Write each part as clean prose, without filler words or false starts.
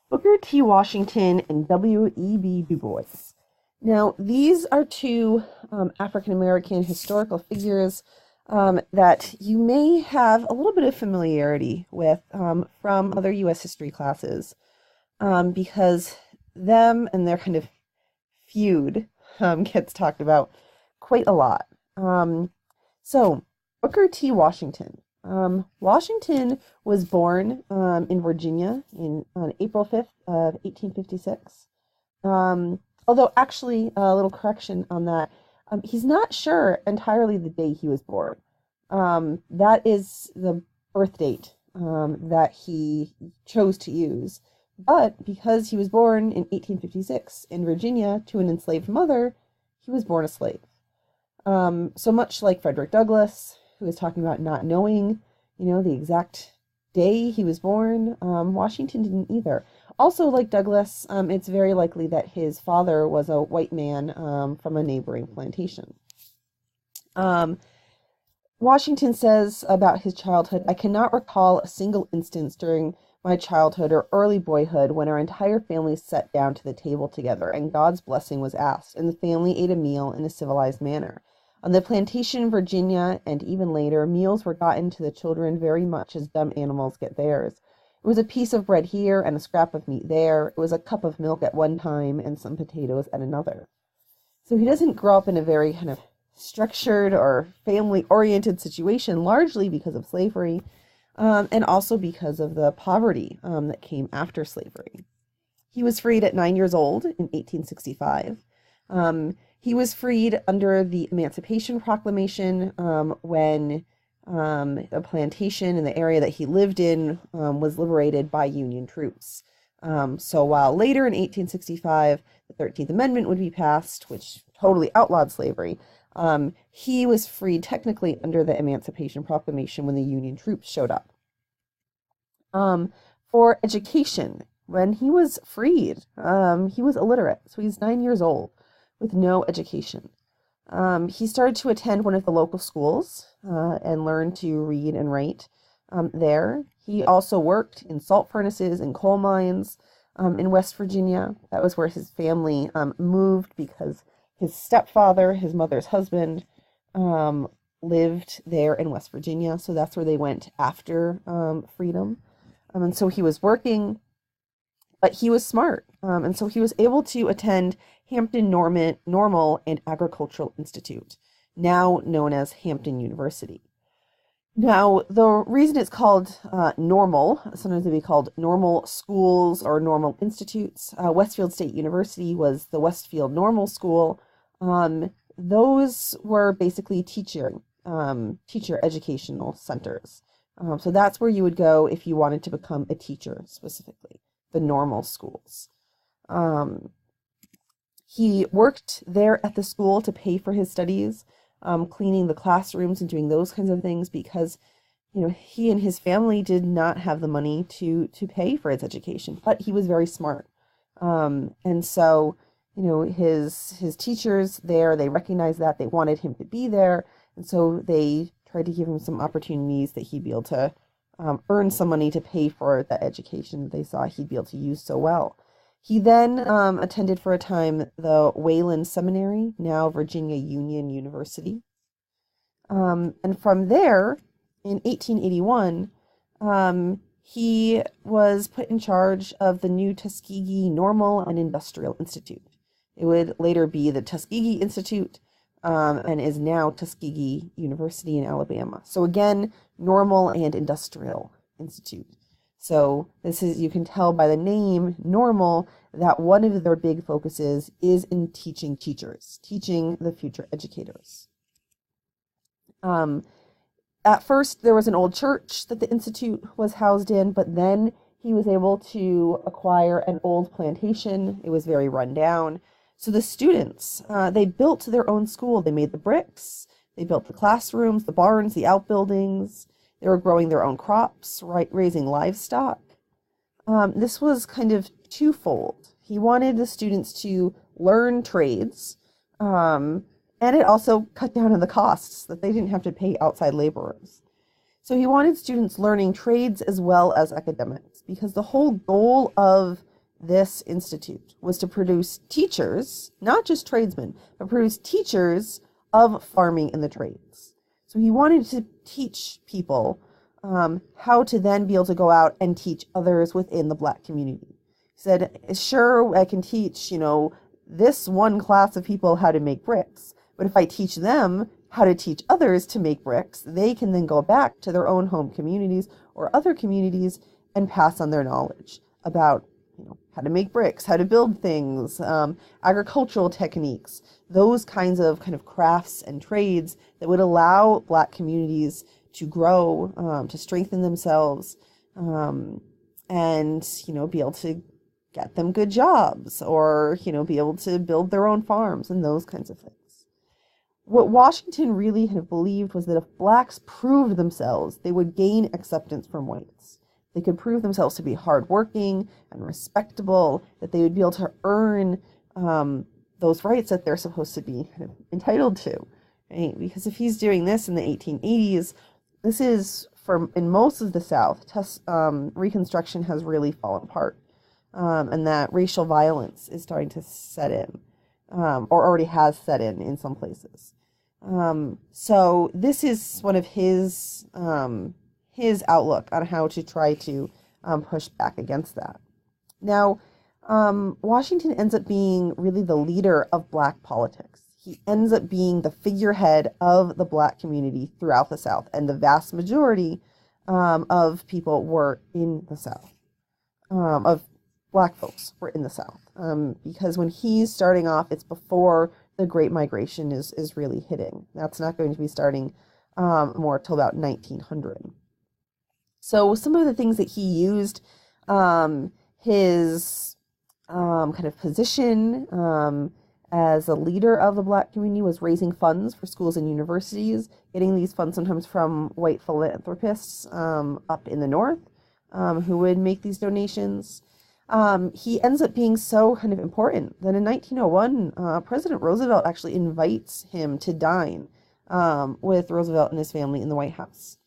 Booker T. Washington and W.E.B. Du Bois. Now, these are two African American historical figures that you may have a little bit of familiarity with from other U.S. history classes because them and their kind of feud gets talked about quite a lot. Um, so, Booker T. Washington. Washington was born in Virginia on April 5th of 1856. Although actually, a little correction on that. He's not sure entirely the day he was born. That is the birth date that he chose to use. But because he was born in 1856 in Virginia to an enslaved mother, he was born a slave. So much like Frederick Douglass, who was talking about not knowing, the exact day he was born, Washington didn't either. Also, like Douglass, it's very likely that his father was a white man from a neighboring plantation. Um, Washington says about his childhood, I cannot recall a single instance during my childhood or early boyhood when our entire family sat down to the table together and God's blessing was asked, and the family ate a meal in a civilized manner. On the plantation in Virginia, and even later, meals were gotten to the children very much as dumb animals get theirs. It was a piece of bread here and a scrap of meat there. It was a cup of milk at one time and some potatoes at another. So he doesn't grow up in a very kind of structured or family-oriented situation, largely because of slavery, and also because of the poverty that came after slavery. He was freed at 9 years old in 1865. He was freed under the Emancipation Proclamation when a plantation in the area that he lived in was liberated by Union troops. So while later in 1865, the 13th Amendment would be passed, which totally outlawed slavery, he was freed technically under the Emancipation Proclamation when the Union troops showed up. For education, when he was freed, he was illiterate, so he's 9 years old with no education. He started to attend one of the local schools and learned to read and write there. He also worked in salt furnaces and coal mines in West Virginia. That was where his family moved because his stepfather, his mother's husband, lived there in West Virginia. So that's where they went after freedom. And so he was working, but he was smart. And so he was able to attend Hampton Normal and Agricultural Institute, now known as Hampton University. Now, the reason it's called normal, sometimes it'd be called normal schools or normal institutes. Westfield State University was the Westfield Normal School. Those were basically teacher educational centers. So that's where you would go if you wanted to become a teacher specifically, the normal schools. He worked there at the school to pay for his studies, cleaning the classrooms and doing those kinds of things because, he and his family did not have the money to pay for his education, but he was very smart. And so, his teachers there, they recognized that they wanted him to be there. And so they tried to give him some opportunities that he'd be able to earn some money to pay for the education that they saw he'd be able to use so well. He then attended for a time the Wayland Seminary, now Virginia Union University. And from there, in 1881, he was put in charge of the new Tuskegee Normal and Industrial Institute. It would later be the Tuskegee Institute and is now Tuskegee University in Alabama. So again, Normal and Industrial Institute. So this is, you can tell by the name Normal that one of their big focuses is in teaching teachers, teaching the future educators. At first, there was an old church that the Institute was housed in, but then he was able to acquire an old plantation. It was very run down. So the students, they built their own school. They made the bricks, they built the classrooms, the barns, the outbuildings. They were growing their own crops, raising livestock. This was kind of twofold. He wanted the students to learn trades, and it also cut down on the costs that they didn't have to pay outside laborers. So he wanted students learning trades as well as academics, because the whole goal of this institute was to produce teachers, not just tradesmen, but produce teachers of farming and the trades. So he wanted to teach people how to then be able to go out and teach others within the Black community. He said, sure, I can teach, this one class of people how to make bricks, but if I teach them how to teach others to make bricks, they can then go back to their own home communities or other communities and pass on their knowledge about how to make bricks, how to build things, agricultural techniques, those kinds of crafts and trades that would allow Black communities to grow, to strengthen themselves, and be able to get them good jobs, or be able to build their own farms and those kinds of things. What Washington really had believed was that if Blacks proved themselves, they would gain acceptance from whites. They could prove themselves to be hardworking and respectable, that they would be able to earn those rights that they're supposed to be entitled to, right? Because if he's doing this in the 1880s, this is, in most of the South, Reconstruction has really fallen apart, and that racial violence is starting to set in, or already has set in some places. So this is one of his outlook on how to try to push back against that. Now, Washington ends up being really the leader of Black politics. He ends up being the figurehead of the Black community throughout the South, and the vast majority of people were in the South, of Black folks were in the South, because when he's starting off, it's before the Great Migration is really hitting. That's not going to be starting more till about 1900. So some of the things that he used, his position as a leader of the Black community was raising funds for schools and universities, getting these funds sometimes from white philanthropists up in the North, who would make these donations. He ends up being so important that in 1901, President Roosevelt actually invites him to dine with Roosevelt and his family in the White House.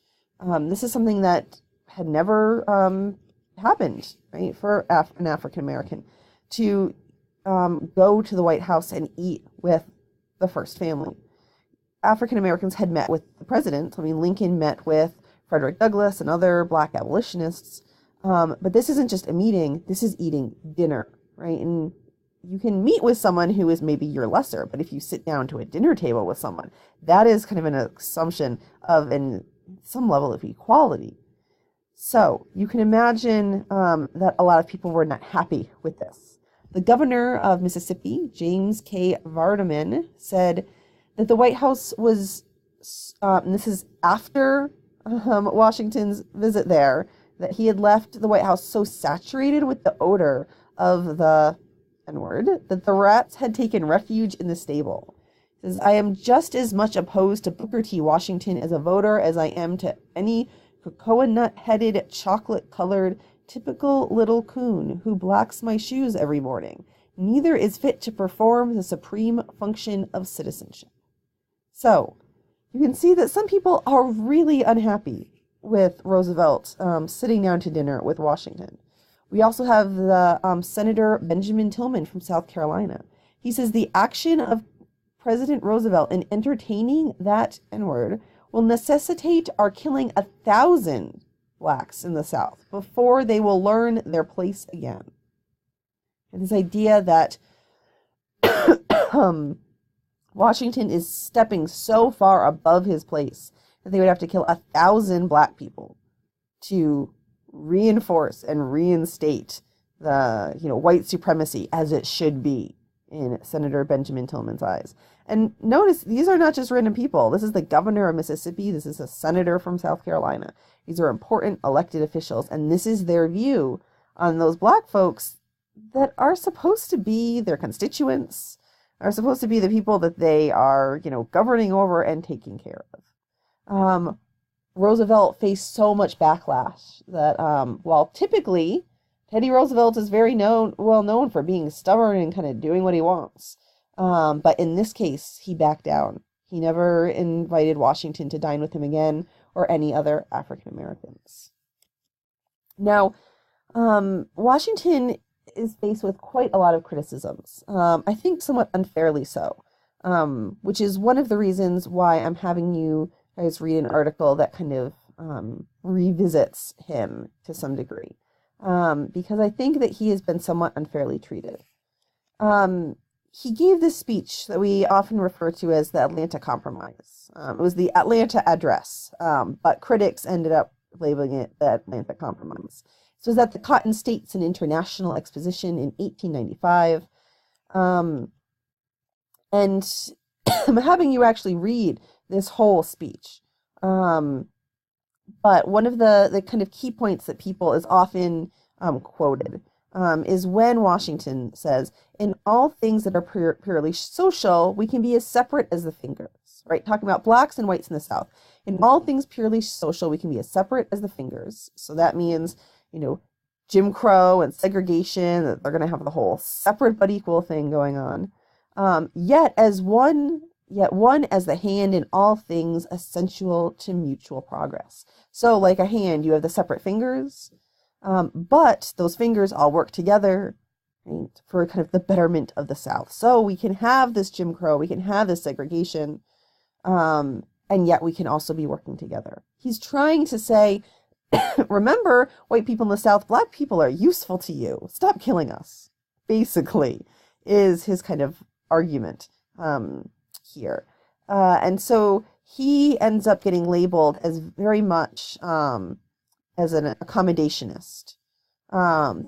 This is something that had never happened, right, for an African American to go to the White House and eat with the first family. African Americans had met with the president. Lincoln met with Frederick Douglass and other Black abolitionists. But this isn't just a meeting, this is eating dinner, right? And you can meet with someone who is maybe your lesser, but if you sit down to a dinner table with someone, that is an assumption of some level of equality. So you can imagine that a lot of people were not happy with this. The governor of Mississippi, James K. Vardaman, said that the White House was, and this is after Washington's visit there, that he had left the White House so saturated with the odor of the N-word that the rats had taken refuge in the stable. He says, I am just as much opposed to Booker T. Washington as a voter as I am to any cocoa nut-headed, chocolate-colored, typical little coon who blacks my shoes every morning. Neither is fit to perform the supreme function of citizenship. So, you can see that some people are really unhappy with Roosevelt sitting down to dinner with Washington. We also have the Senator Benjamin Tillman from South Carolina. He says the action of President Roosevelt in entertaining that N-word will necessitate our killing 1,000 blacks in the South before they will learn their place again. And this idea that Washington is stepping so far above his place that they would have to kill 1,000 black people to reinforce and reinstate the white supremacy as it should be in Senator Benjamin Tillman's eyes. And notice, these are not just random people. This is the governor of Mississippi. This is a senator from South Carolina. These are important elected officials, and this is their view on those black folks that are supposed to be their constituents, are supposed to be the people that they are, governing over and taking care of. Roosevelt faced so much backlash that while typically Teddy Roosevelt is very well known for being stubborn and kind of doing what he wants, but in this case, he backed down. He never invited Washington to dine with him again or any other African Americans. Now, Washington is faced with quite a lot of criticisms. I think somewhat unfairly so, which is one of the reasons why I'm having you guys read an article that kind of revisits him to some degree, because I think that he has been somewhat unfairly treated. He gave this speech that we often refer to as the Atlanta Compromise. It was the Atlanta Address, but critics ended up labeling it the Atlanta Compromise. So it was at the Cotton States and International Exposition in 1895. And I'm having you actually read this whole speech. But one of the kind of key points that people is often quoted is when Washington says, in all things that are purely social, we can be as separate as the fingers, right? Talking about blacks and whites in the South. In all things purely social, we can be as separate as the fingers. So that means, Jim Crow and segregation, that they're going to have the whole separate but equal thing going on. Yet one as the hand in all things essential to mutual progress. So like a hand, you have the separate fingers, but those fingers all work together, right, for kind of the betterment of the South. So we can have this Jim Crow, we can have this segregation, and yet we can also be working together. He's trying to say, remember, white people in the South, black people are useful to you. Stop killing us, basically, is his kind of argument here. And so he ends up getting labeled as very much as an accommodationist.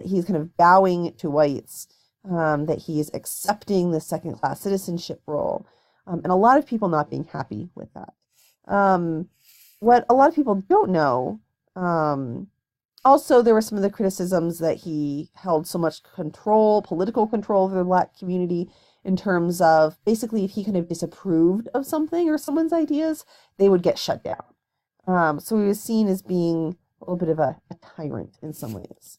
He's kind of bowing to whites, that he's accepting the second-class citizenship role, and a lot of people not being happy with that. What a lot of people don't know, also there were some of the criticisms that he held so much control, political control over the black community, in terms of basically if he kind of disapproved of something or someone's ideas, they would get shut down. So he was seen as being a little bit of a tyrant in some ways.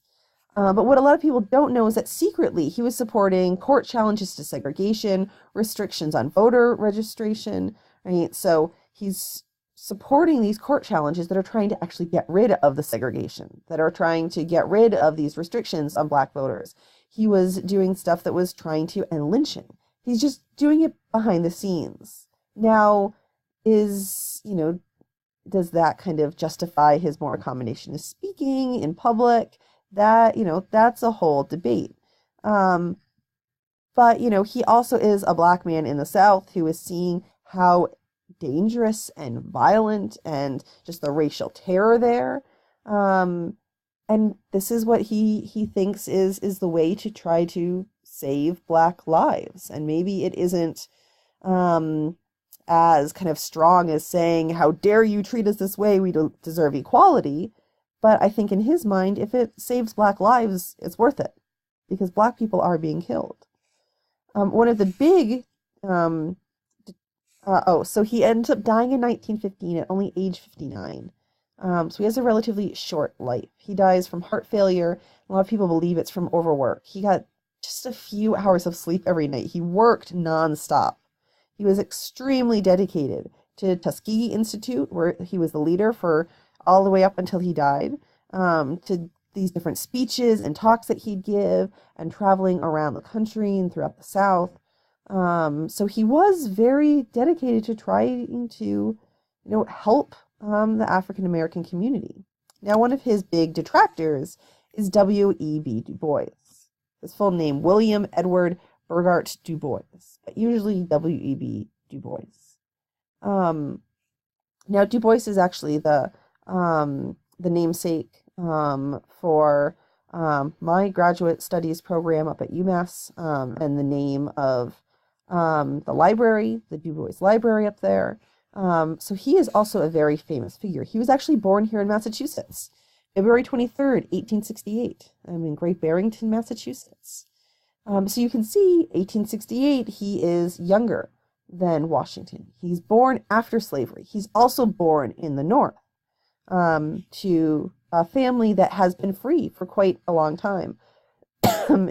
But what a lot of people don't know is that secretly he was supporting court challenges to segregation, restrictions on voter registration, right? So he's supporting these court challenges that are trying to actually get rid of the segregation, that are trying to get rid of these restrictions on black voters. He was doing stuff that was trying to end lynching. He's just doing it behind the scenes. Now, does that kind of justify his more accommodationist speaking in public? That, that's a whole debate. But, he also is a black man in the South who is seeing how dangerous and violent and just the racial terror there. And this is what he thinks is the way to try to save black lives. And maybe it isn't as kind of strong as saying, how dare you treat us this way, we don't deserve equality. But I think in his mind, if it saves black lives, it's worth it, because black people are being killed. One of the big, so he ends up dying in 1915 at only age 59. So he has a relatively short life. He dies from heart failure. A lot of people believe it's from overwork. He got just a few hours of sleep every night. He worked nonstop. He was extremely dedicated to Tuskegee Institute, where he was the leader for all the way up until he died, to these different speeches and talks that he'd give, and traveling around the country and throughout the South. So he was very dedicated to trying to, help the African American community. Now, one of his big detractors is W.E.B. Du Bois. His full name, William Edward Burgart Du Bois, but usually W.E.B. Du Bois. Now, Du Bois is actually the namesake for my graduate studies program up at UMass, and the name of the library, the Du Bois Library up there. So he is also a very famous figure. He was actually born here in Massachusetts, February 23rd, 1868. I'm in Great Barrington, Massachusetts. So you can see 1868, he is younger than Washington. He's born after slavery. He's also born in the North, to a family that has been free for quite a long time.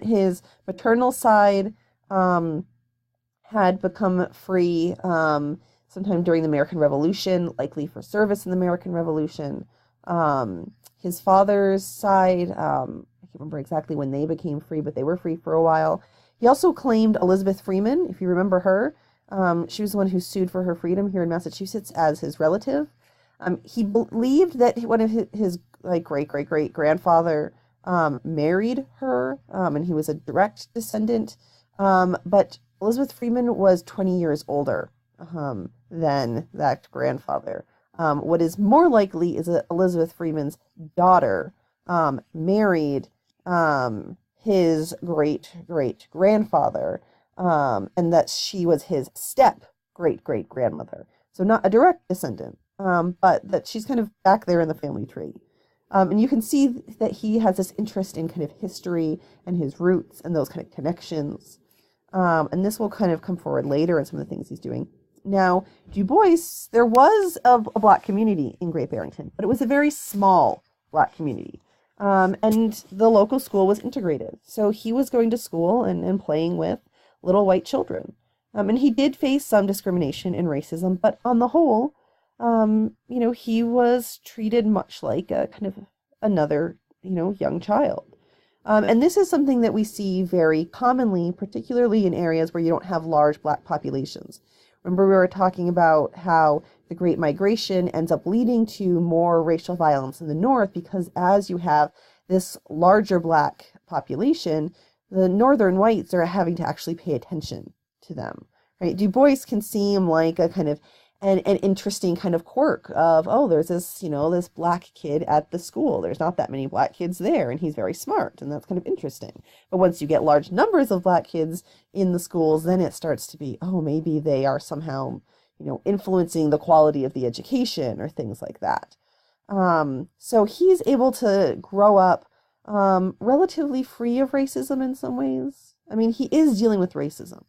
His maternal side had become free sometime during the American Revolution, likely for service in the American Revolution. His father's side, I can't remember exactly when they became free, but they were free for a while. He also claimed Elizabeth Freeman, if you remember her. She was the one who sued for her freedom here in Massachusetts as his relative. He believed that one of his like great grandfather married her, and he was a direct descendant. But Elizabeth Freeman was 20 years older than that grandfather. What is more likely is that Elizabeth Freeman's daughter married his great grandfather, and that she was his step great grandmother. So not a direct descendant, but that she's kind of back there in the family tree. And you can see that he has this interest in kind of history and his roots and those kind of connections. And this will kind of come forward later in some of the things he's doing. Now, Du Bois, there was a Black community in Great Barrington, but it was a very small Black community. And the local school was integrated. So he was going to school and playing with little white children. And he did face some discrimination and racism, but on the whole, he was treated much like a kind of another, young child. And this is something that we see very commonly, particularly in areas where you don't have large Black populations. Remember, we were talking about how the Great Migration ends up leading to more racial violence in the North because as you have this larger Black population, the Northern whites are having to actually pay attention to them, right? Du Bois can seem like a kind of an interesting kind of quirk of, oh, there's this, this Black kid at the school. There's not that many Black kids there, and he's very smart, and that's kind of interesting. But once you get large numbers of Black kids in the schools, then it starts to be, oh, maybe they are somehow, influencing the quality of the education or things like that. So he's able to grow up relatively free of racism in some ways. I mean, he is dealing with racism.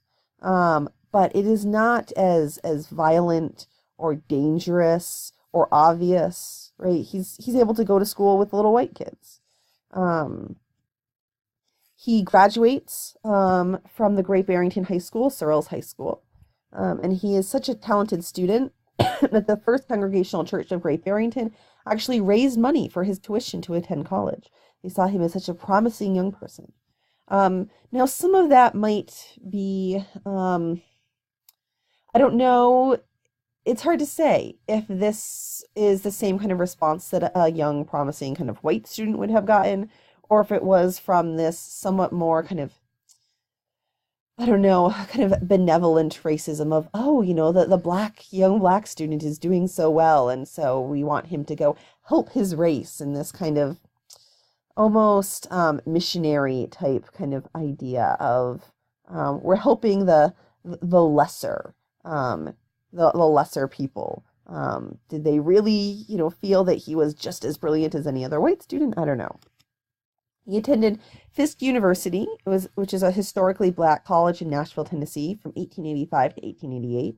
But it is not as violent or dangerous or obvious, right? He's able to go to school with little white kids. He graduates from the Great Barrington High School, Searles High School, and he is such a talented student that the First Congregational Church of Great Barrington actually raised money for his tuition to attend college. They saw him as such a promising young person. Now, some of that might be, I don't know, it's hard to say if this is the same kind of response that a young, promising kind of white student would have gotten, or if it was from this somewhat more kind of, I don't know, kind of benevolent racism of, oh, the young black student is doing so well, and so we want him to go help his race in this kind of almost missionary type kind of idea of we're helping the lesser, the lesser people. Did they really, feel that he was just as brilliant as any other white student? I don't know. He attended Fisk University, which is a historically Black college in Nashville, Tennessee, from 1885 to 1888.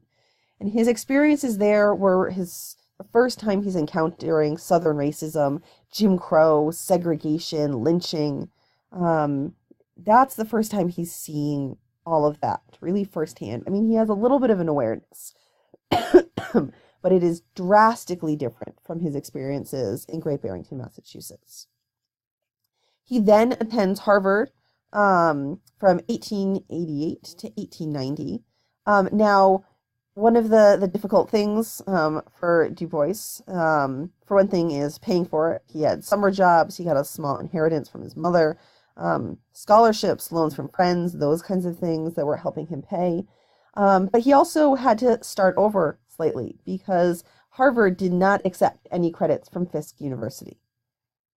And his experiences there were the first time he's encountering Southern racism, Jim Crow, segregation, lynching. That's the first time he's seeing all of that, really firsthand. I mean, he has a little bit of an awareness, but it is drastically different from his experiences in Great Barrington, Massachusetts. He then attends Harvard from 1888 to 1890. Now, one of the difficult things for Du Bois, for one thing, is paying for it. He had summer jobs. He got a small inheritance from his mother, scholarships, loans from friends, those kinds of things that were helping him pay. But he also had to start over slightly because Harvard did not accept any credits from Fisk University.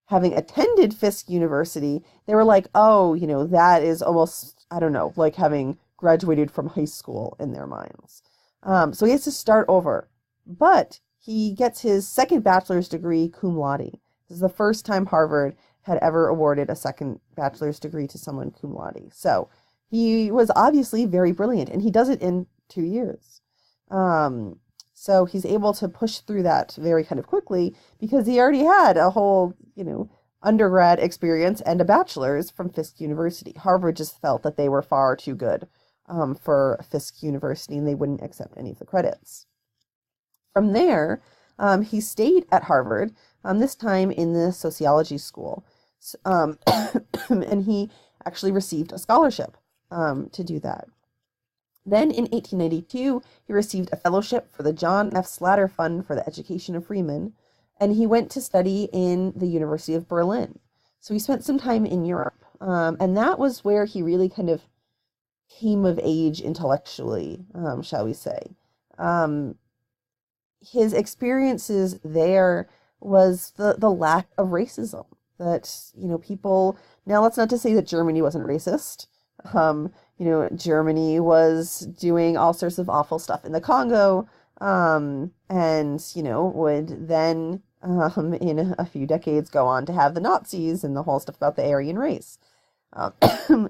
Having attended Fisk University, they were like, oh, that is almost, I don't know, like having graduated from high school in their minds. So he has to start over. But he gets his second bachelor's degree cum laude. This is the first time Harvard had ever awarded a second bachelor's degree to someone cum laude. So he was obviously very brilliant, and he does it in 2 years. So he's able to push through that very kind of quickly because he already had a whole, undergrad experience and a bachelor's from Fisk University. Harvard just felt that they were far too good for Fisk University, and they wouldn't accept any of the credits. From there, he stayed at Harvard, this time in the sociology school. And he actually received a scholarship to do that. Then in 1892, he received a fellowship for the John F. Slatter Fund for the Education of Freemen, and he went to study in the University of Berlin. So he spent some time in Europe, and that was where he really kind of came of age intellectually, shall we say. His experiences there was the lack of racism. That, people, now that's not to say that Germany wasn't racist. Germany was doing all sorts of awful stuff in the Congo, and, would then, in a few decades, go on to have the Nazis and the whole stuff about the Aryan race.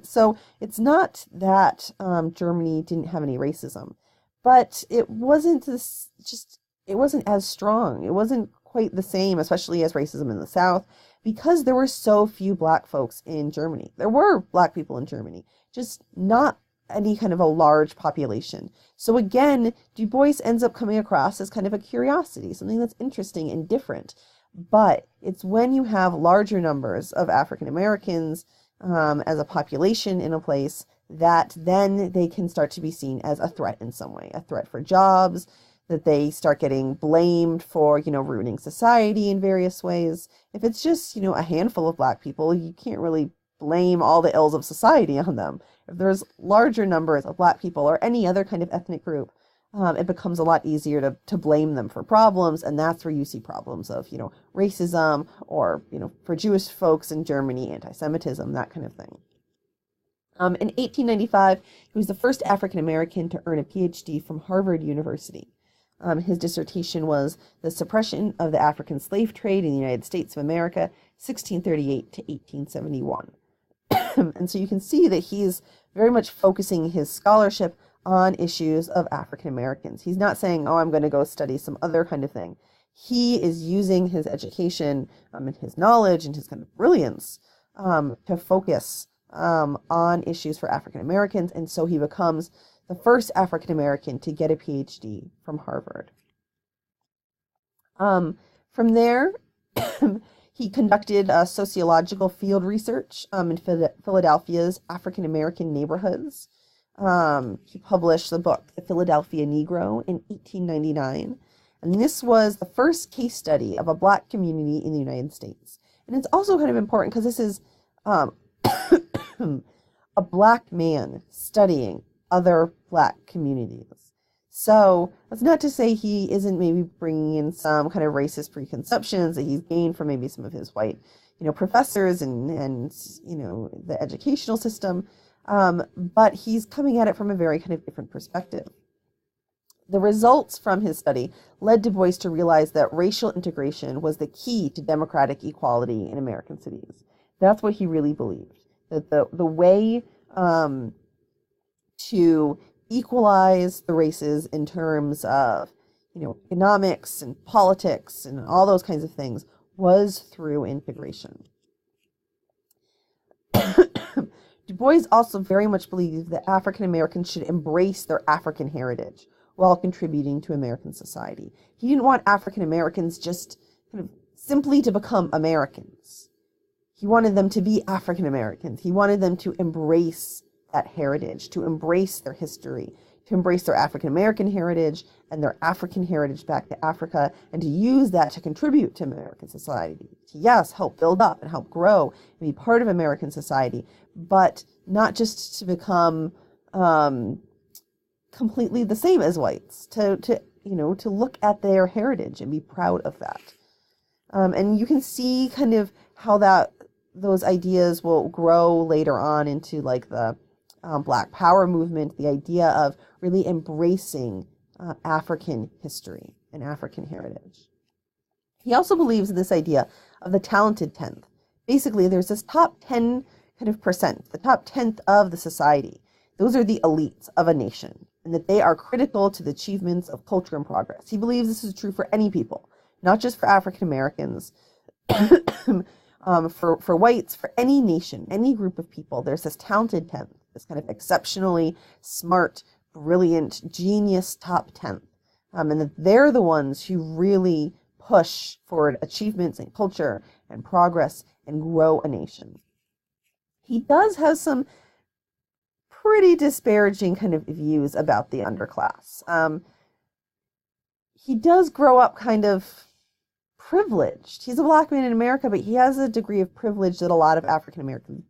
So it's not that Germany didn't have any racism, but it wasn't it wasn't as strong. It wasn't quite the same, especially as racism in the South, because there were so few black folks in Germany. There were black people in Germany, just not any kind of a large population. So again, Du Bois ends up coming across as kind of a curiosity, something that's interesting and different. But it's when you have larger numbers of African Americans as a population in a place that then they can start to be seen as a threat in some way, a threat for jobs, that they start getting blamed for, ruining society in various ways. If it's just, a handful of black people, you can't really blame all the ills of society on them. If there's larger numbers of black people or any other kind of ethnic group, it becomes a lot easier to blame them for problems. And that's where you see problems of, racism or, for Jewish folks in Germany, anti-Semitism, that kind of thing. In 1895, he was the first African American to earn a PhD from Harvard University. His dissertation was The Suppression of the African Slave Trade in the United States of America, 1638 to 1871. And so you can see that he's very much focusing his scholarship on issues of African Americans. He's not saying, I'm going to go study some other kind of thing. He is using his education and his knowledge and his kind of brilliance to focus on issues for African Americans. And so he becomes the first African American to get a PhD from Harvard. From there, he conducted sociological field research in Philadelphia's African American neighborhoods. He published the book, The Philadelphia Negro, in 1899. And this was the first case study of a black community in the United States. And it's also kind of important because this is a black man studying other black communities. So that's not to say he isn't maybe bringing in some kind of racist preconceptions that he's gained from maybe some of his white, professors and the educational system. But he's coming at it from a very kind of different perspective. The results from his study led Du Bois to realize that racial integration was the key to democratic equality in American cities. That's what he really believed, that the way to equalize the races in terms of, economics and politics and all those kinds of things was through integration. Du Bois also very much believed that African Americans should embrace their African heritage while contributing to American society. He didn't want African Americans just kind of simply to become Americans. He wanted them to be African Americans. He wanted them to embrace that heritage, to embrace their history, to embrace their African American heritage and their African heritage back to Africa, and to use that to contribute to American society, to, yes, help build up and help grow and be part of American society, but not just to become completely the same as whites, to look at their heritage and be proud of that. And you can see kind of how those ideas will grow later on into like the Black Power movement, the idea of really embracing African history and African heritage. He also believes in this idea of the talented tenth. Basically, there's this top 10 kind of percent, the top tenth of the society. Those are the elites of a nation, and that they are critical to the achievements of culture and progress. He believes this is true for any people, not just for African Americans, for whites, for any nation, any group of people. There's this talented tenth, this kind of exceptionally smart, brilliant, genius top tenth, and that they're the ones who really push forward achievements in culture and progress and grow a nation. He does have some pretty disparaging kind of views about the underclass. He does grow up kind of privileged. He's a black man in America, but he has a degree of privilege that a lot of African Americans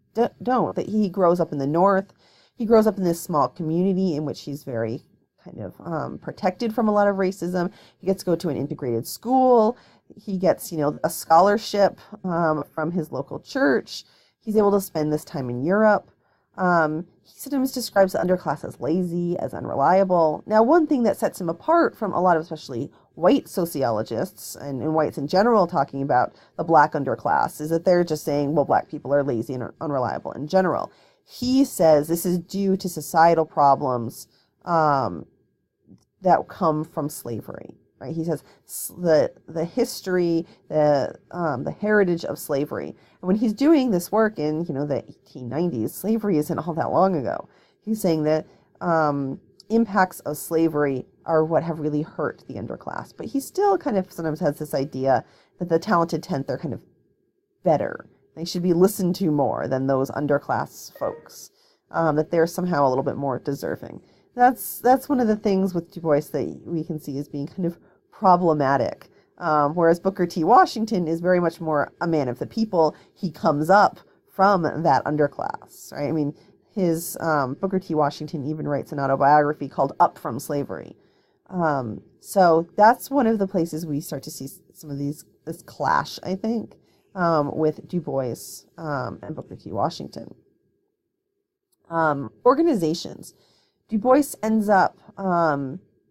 don't. That he grows up in the North. He grows up in this small community in which he's very kind of protected from a lot of racism. He gets to go to an integrated school. He gets, a scholarship from his local church. He's able to spend this time in Europe. He sometimes describes the underclass as lazy, as unreliable. Now, one thing that sets him apart from a lot of especially white sociologists and whites in general talking about the black underclass is that they're just saying, well, black people are lazy and unreliable in general. He says this is due to societal problems that come from slavery. Right? He says the history, the heritage of slavery. And when he's doing this work in the 1890s, slavery isn't all that long ago. He's saying that impacts of slavery are what have really hurt the underclass. But he still kind of sometimes has this idea that the talented tenth are kind of better. They should be listened to more than those underclass folks. That they're somehow a little bit more deserving. That's one of the things with Du Bois that we can see as being kind of problematic. Whereas Booker T. Washington is very much more a man of the people. He comes up from that underclass, right? I mean, his Booker T. Washington even writes an autobiography called Up from Slavery. So that's one of the places we start to see some of this clash, I think, with Du Bois and Booker T. Washington. Organizations. Du Bois ends up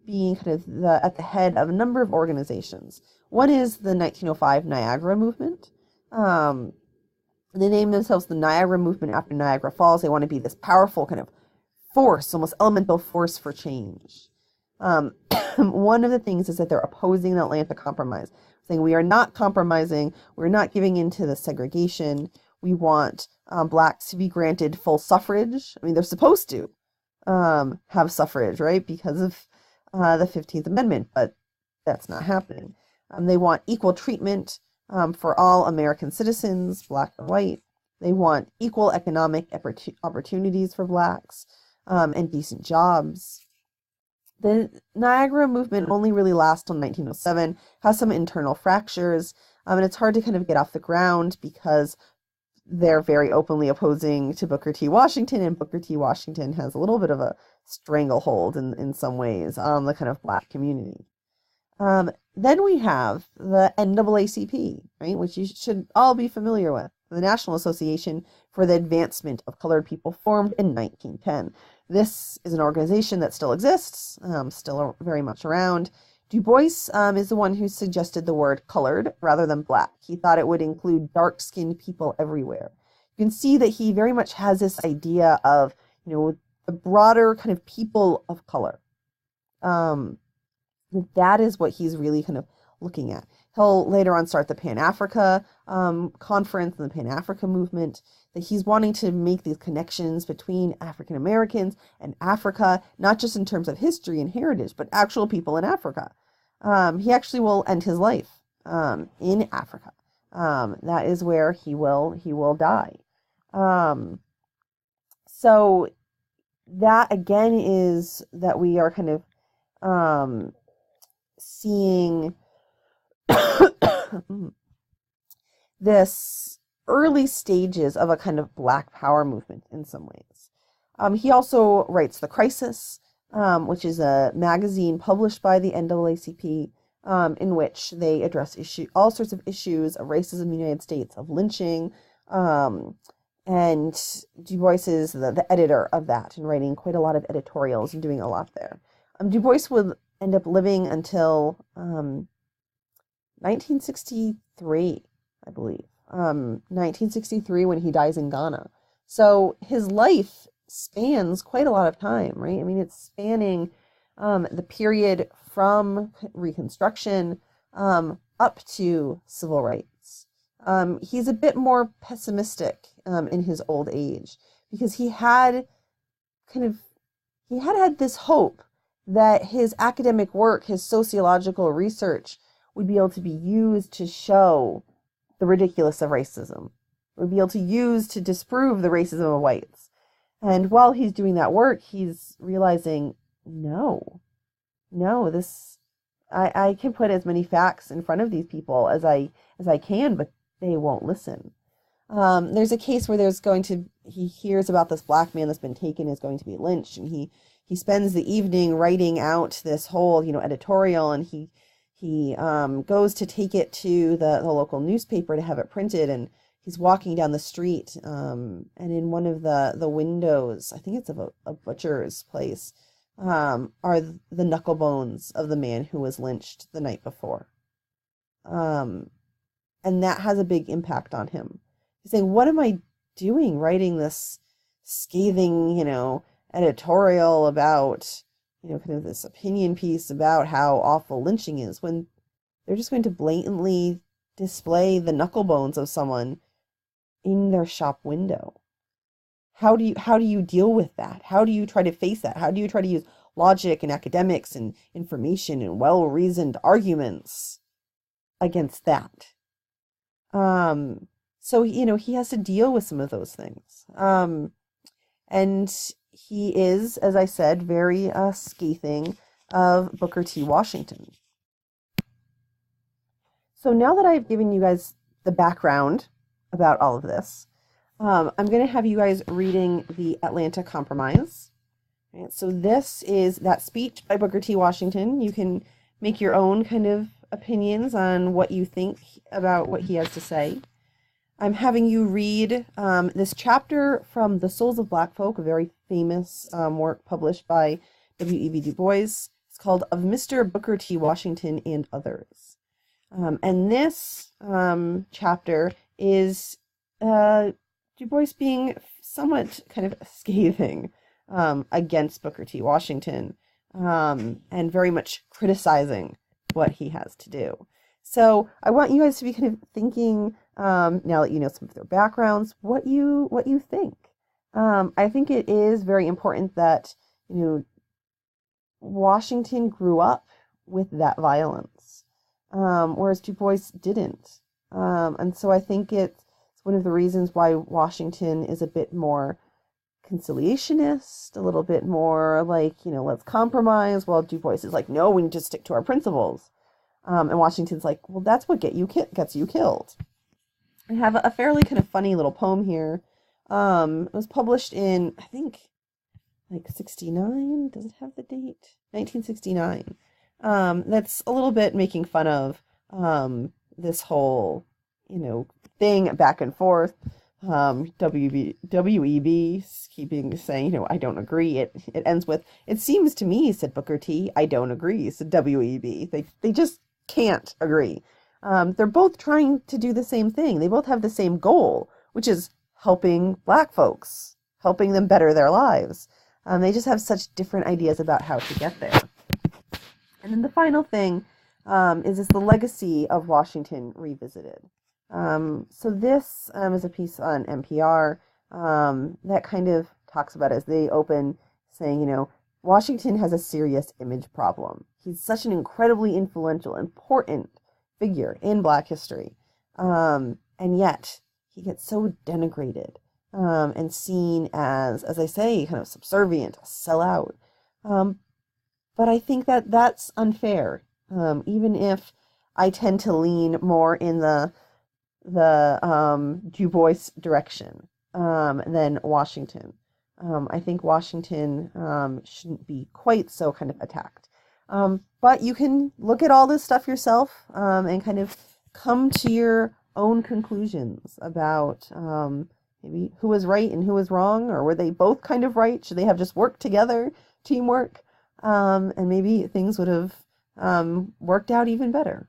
being kind of at the head of a number of organizations. One is the 1905 Niagara Movement. They name themselves the Niagara Movement after Niagara Falls. They want to be this powerful kind of force, almost elemental force for change. One of the things is that they're opposing the Atlanta Compromise, saying we are not compromising, we're not giving in to the segregation. We want blacks to be granted full suffrage. I mean, they're supposed to have suffrage, right, because of the 15th Amendment, but that's not happening. They want equal treatment for all American citizens, black and white. They want equal economic opportunities for blacks and decent jobs. The Niagara Movement only really lasts till 1907, has some internal fractures, and it's hard to kind of get off the ground because they're very openly opposing to Booker T. Washington, and Booker T. Washington has a little bit of a stranglehold in some ways on the kind of black community. Then we have the NAACP, right, which you should all be familiar with, the National Association for the Advancement of Colored People, formed in 1910. This is an organization that still exists, still very much around. Du Bois is the one who suggested the word colored rather than black. He thought it would include dark-skinned people everywhere. You can see that he very much has this idea of, the broader kind of people of color. That is what he's really kind of looking at. He'll later on start the Pan-Africa conference and the Pan-Africa movement, that he's wanting to make these connections between African Americans and Africa, not just in terms of history and heritage, but actual people in Africa. He actually will end his life in Africa. That is where he will die. So that again is that we are kind of seeing this early stages of a kind of Black Power movement in some ways. He also writes The Crisis, which is a magazine published by the NAACP, in which they address all sorts of issues of racism in the United States, of lynching, and Du Bois is the editor of that and writing quite a lot of editorials and doing a lot there. Du Bois would end up living until 1963, I believe. 1963 when he dies in Ghana. So his life spans quite a lot of time, right? I mean, it's spanning the period from Reconstruction up to civil rights. He's a bit more pessimistic in his old age because he had had this hope that his academic work, his sociological research, would be able to be used to show the ridiculous of racism, would be able to use to disprove the racism of whites. And while he's doing that work, he's realizing, no, I can put as many facts in front of these people as I can, but they won't listen. There's a case where he hears about this black man that's been taken is going to be lynched, and he spends the evening writing out this whole, editorial, and he goes to take it to the local newspaper to have it printed, and he's walking down the street, and in one of the windows, I think it's of a butcher's place, are the knuckle bones of the man who was lynched the night before. And that has a big impact on him. He's saying, what am I doing writing this scathing, editorial about, kind of this opinion piece about how awful lynching is, when they're just going to blatantly display the knuckle bones of someone in their shop window? How do you deal with that? How do you try to face that? How do you try to use logic and academics and information and well-reasoned arguments against that? So, he has to deal with some of those things. And he is, as I said, very scathing of Booker T. Washington. So now that I've given you guys the background about all of this, I'm going to have you guys reading the Atlanta Compromise. Right, so this is that speech by Booker T. Washington. You can make your own kind of opinions on what you think about what he has to say. I'm having you read this chapter from The Souls of Black Folk, a very famous work published by W.E.B. Du Bois. It's called Of Mr. Booker T. Washington and Others. And this chapter is Du Bois being somewhat kind of scathing against Booker T. Washington and very much criticizing what he has to do. So I want you guys to be kind of thinking, now that you know some of their backgrounds, what you think. I think it is very important that, Washington grew up with that violence, whereas Du Bois didn't. And so I think it's one of the reasons why Washington is a bit more conciliationist, a little bit more like, let's compromise, while Du Bois is like, no, we need to stick to our principles. And Washington's like, well, that's what gets you killed. I have a fairly kind of funny little poem here. It was published in, I think, like 69. Does it have the date? 1969. That's a little bit making fun of this whole, thing back and forth. W.E.B. keeping saying, I don't agree. It ends with, it seems to me, said Booker T. I don't agree, said W.E.B. They just can't agree. They're both trying to do the same thing. They both have the same goal, which is helping Black folks, helping them better their lives. They just have such different ideas about how to get there. And then the final thing is the legacy of Washington revisited. So this is a piece on NPR that kind of talks about, as they open, saying, Washington has a serious image problem. He's such an incredibly influential, important figure in Black history. And yet he gets so denigrated and seen as I say, kind of subservient, a sellout. But I think that that's unfair, even if I tend to lean more in the Du Bois direction than Washington. I think Washington shouldn't be quite so kind of attacked. But you can look at all this stuff yourself and kind of come to your own conclusions about maybe who was right and who was wrong, or were they both kind of right? Should they have just worked together, teamwork? And maybe things would have worked out even better.